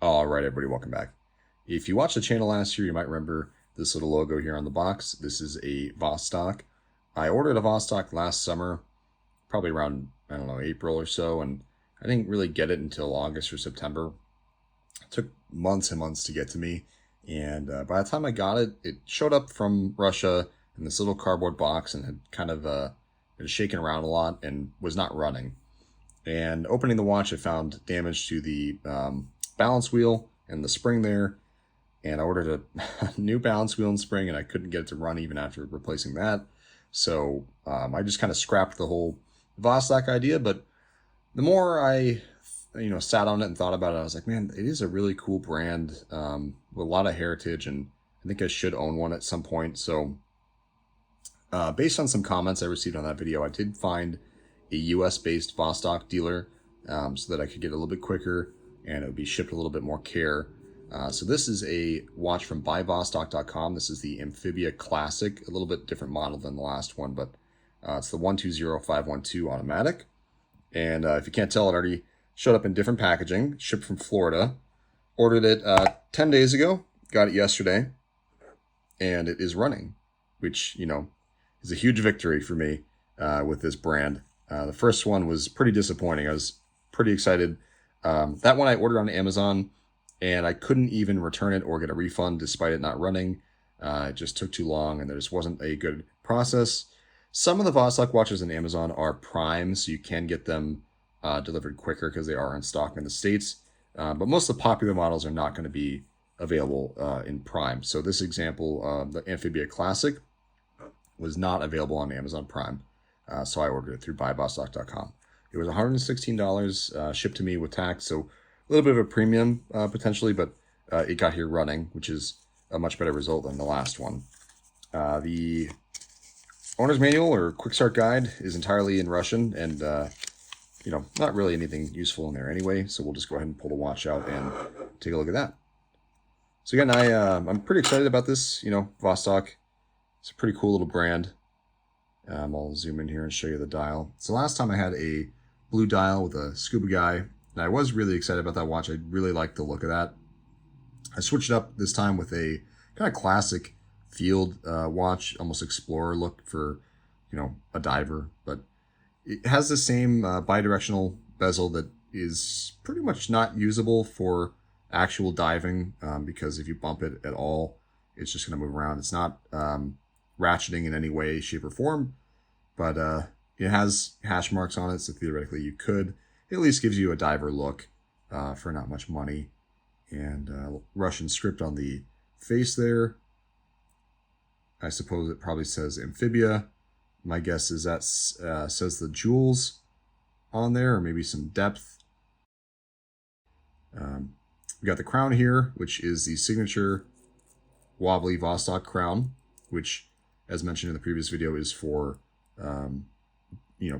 All right, everybody, welcome back. If you watched the channel last year, you might remember this little logo here on the box. This is a Vostok. I ordered a Vostok last summer, probably around, I don't know, April or so, and I didn't really get it until August or September. It took months and months to get to me, and by the time I got it, it showed up from Russia in this little cardboard box and had kind of been shaken around a lot and was not running. And opening the watch, I found damage to the balance wheel and the spring there, and I ordered a new balance wheel and spring, and I couldn't get it to run even after replacing that. So I just kind of scrapped the whole Vostok idea. But the more I sat on it and thought about it, I was like, man, it is a really cool brand with a lot of heritage, and I think I should own one at some point. So based on some comments I received on that video, I did find a US-based Vostok dealer so that I could get it a little bit quicker and it would be shipped a little bit more care. So this is a watch from buyvostok.com. This is the Amphibia Classic, a little bit different model than the last one, but it's the 120512 automatic. And if you can't tell, it already showed up in different packaging, shipped from Florida. Ordered it 10 days ago, got it yesterday, and it is running, which, is a huge victory for me with this brand. The first one was pretty disappointing. I was pretty excited. That one I ordered on Amazon, and I couldn't even return it or get a refund despite it not running. It just took too long, and there just wasn't a good process. Some of the Vostok watches on Amazon are Prime, so you can get them delivered quicker because they are in stock in the States. But most of the popular models are not going to be available in Prime. So this example, the Amphibia Classic, was not available on Amazon Prime. So I ordered it through buyvostok.com. It was $116 shipped to me with tax, so a little bit of a premium potentially, but it got here running, which is a much better result than the last one. The owner's manual or quick start guide is entirely in Russian, and not really anything useful in there anyway. So we'll just go ahead and pull the watch out and take a look at that. So again, I'm pretty excited about this. Vostok. It's a pretty cool little brand. I'll zoom in here and show you the dial. So last time I had a blue dial with a scuba guy, and I was really excited about that watch. I really liked the look of that. I switched up this time with a kind of classic field watch, almost explorer look for, a diver. But it has the same bidirectional bezel that is pretty much not usable for actual diving because if you bump it at all, it's just going to move around. It's not ratcheting in any way, shape, or form, but it has hash marks on it, so theoretically you could. It at least gives you a diver look for not much money. And Russian script on the face there. I suppose it probably says Amphibia. My guess is that says the jewels on there, or maybe some depth. We got the crown here, which is the signature wobbly Vostok crown, which, as mentioned in the previous video, is for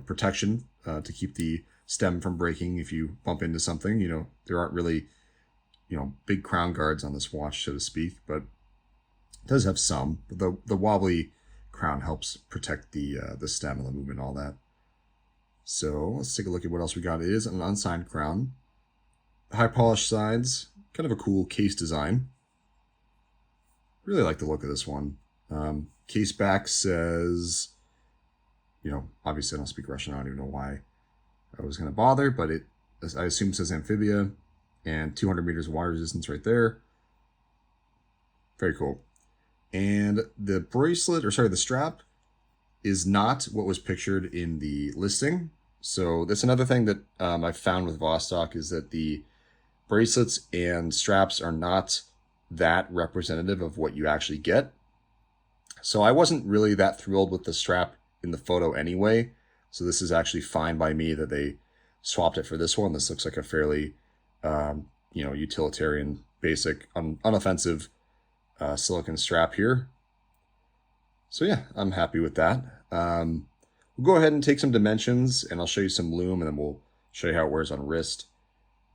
protection to keep the stem from breaking if you bump into something. There aren't really big crown guards on this watch, so to speak, but it does have some. But the wobbly crown helps protect the stem and the movement and all that. So let's take a look at what else we got. It is an unsigned crown. High polished sides, kind of a cool case design. Really like the look of this one. Caseback says, obviously I don't speak Russian. I don't even know why I was going to bother, but I assume it says Amphibia, and 200 meters of water resistance right there. Very cool. And the the strap is not what was pictured in the listing. So that's another thing that I found with Vostok is that the bracelets and straps are not that representative of what you actually get. So I wasn't really that thrilled with the strap in the photo anyway. So this is actually fine by me that they swapped it for this one. This looks like a fairly, utilitarian, basic, unoffensive silicone strap here. So yeah, I'm happy with that. We'll go ahead and take some dimensions, and I'll show you some lume, and then we'll show you how it wears on wrist.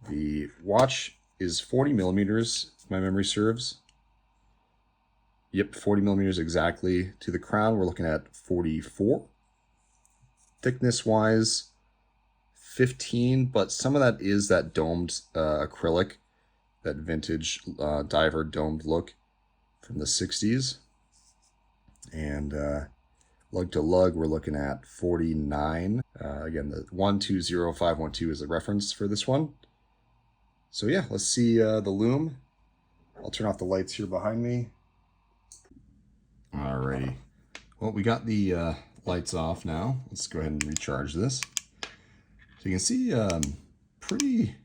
The watch is 40 millimeters, if my memory serves. Yep, 40 millimeters exactly. To the crown, we're looking at 44. Thickness-wise, 15, but some of that is that domed acrylic. that vintage diver domed look from the 60s. And lug to lug, we're looking at 49. Again, the 120512 is the reference for this one. So yeah, let's see the Lume. I'll turn off the lights here behind me. Alrighty. Well, we got the lights off now. Let's go ahead and recharge this. So you can see pretty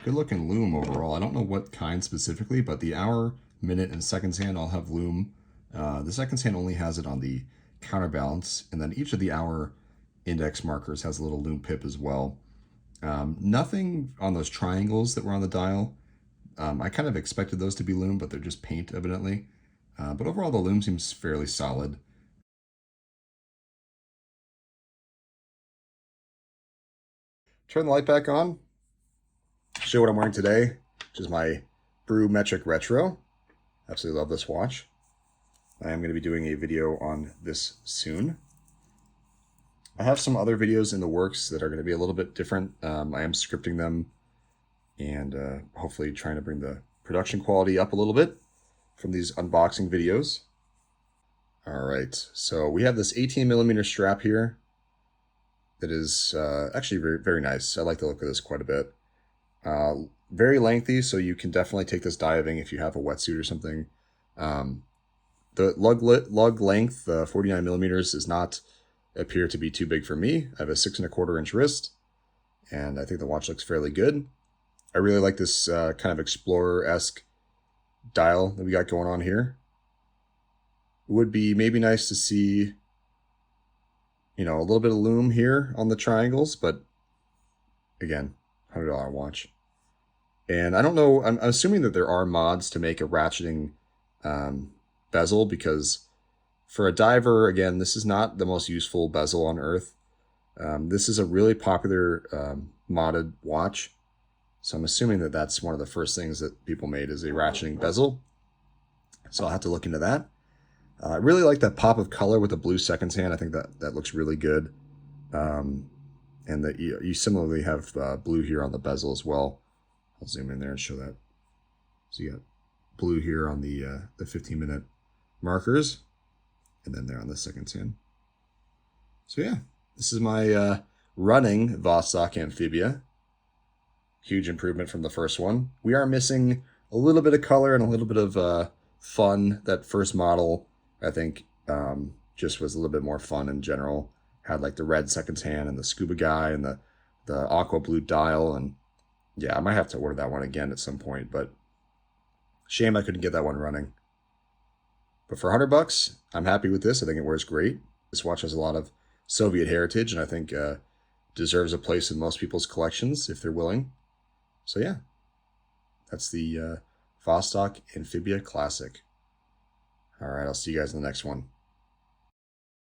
good looking Lume overall. I don't know what kind specifically, but the hour, minute, and seconds hand all have Lume. The seconds hand only has it on the counterbalance, and then each of the hour index markers has a little Lume pip as well. Nothing on those triangles that were on the dial. I kind of expected those to be Lume, but they're just paint evidently. But overall, the Lume seems fairly solid. Turn the light back on. Show what I'm wearing today, which is my Brew Metric Retro. Absolutely love this watch. I am going to be doing a video on this soon. I have some other videos in the works that are going to be a little bit different. I am scripting them and hopefully trying to bring the production quality up a little bit from these unboxing videos. All right, so we have this 18mm strap here that is actually very, very nice. I like the look of this quite a bit. Very lengthy, so you can definitely take this diving if you have a wetsuit or something. The lug length, 49mm, does not appear to be too big for me. I have a 6¼ inch wrist, and I think the watch looks fairly good. I really like this kind of Explorer-esque dial that we got going on here. It would be maybe nice to see, you know, a little bit of Lume here on the triangles, but again, $100 watch. And I don't know, I'm assuming that there are mods to make a ratcheting bezel, because for a diver, again, this is not the most useful bezel on earth. This is a really popular modded watch, so I'm assuming that that's one of the first things that people made is a ratcheting bezel. So I'll have to look into that. I really like that pop of color with the blue seconds hand. I think that looks really good. And that you similarly have blue here on the bezel as well. I'll zoom in there and show that. So you got blue here on the 15-minute markers, and then there on the seconds hand. So yeah, this is my running Vostok Amphibia. Huge improvement from the first one. We are missing a little bit of color and a little bit of fun. That first model, I think, just was a little bit more fun in general. Had like the red seconds hand and the scuba guy and the aqua blue dial, and yeah, I might have to order that one again at some point, but shame I couldn't get that one running. But for $100, I'm happy with this. I think it wears great. This watch has a lot of Soviet heritage, and I think deserves a place in most people's collections if they're willing. So yeah, that's the Vostok Amphibia Classic. All right, I'll see you guys in the next one.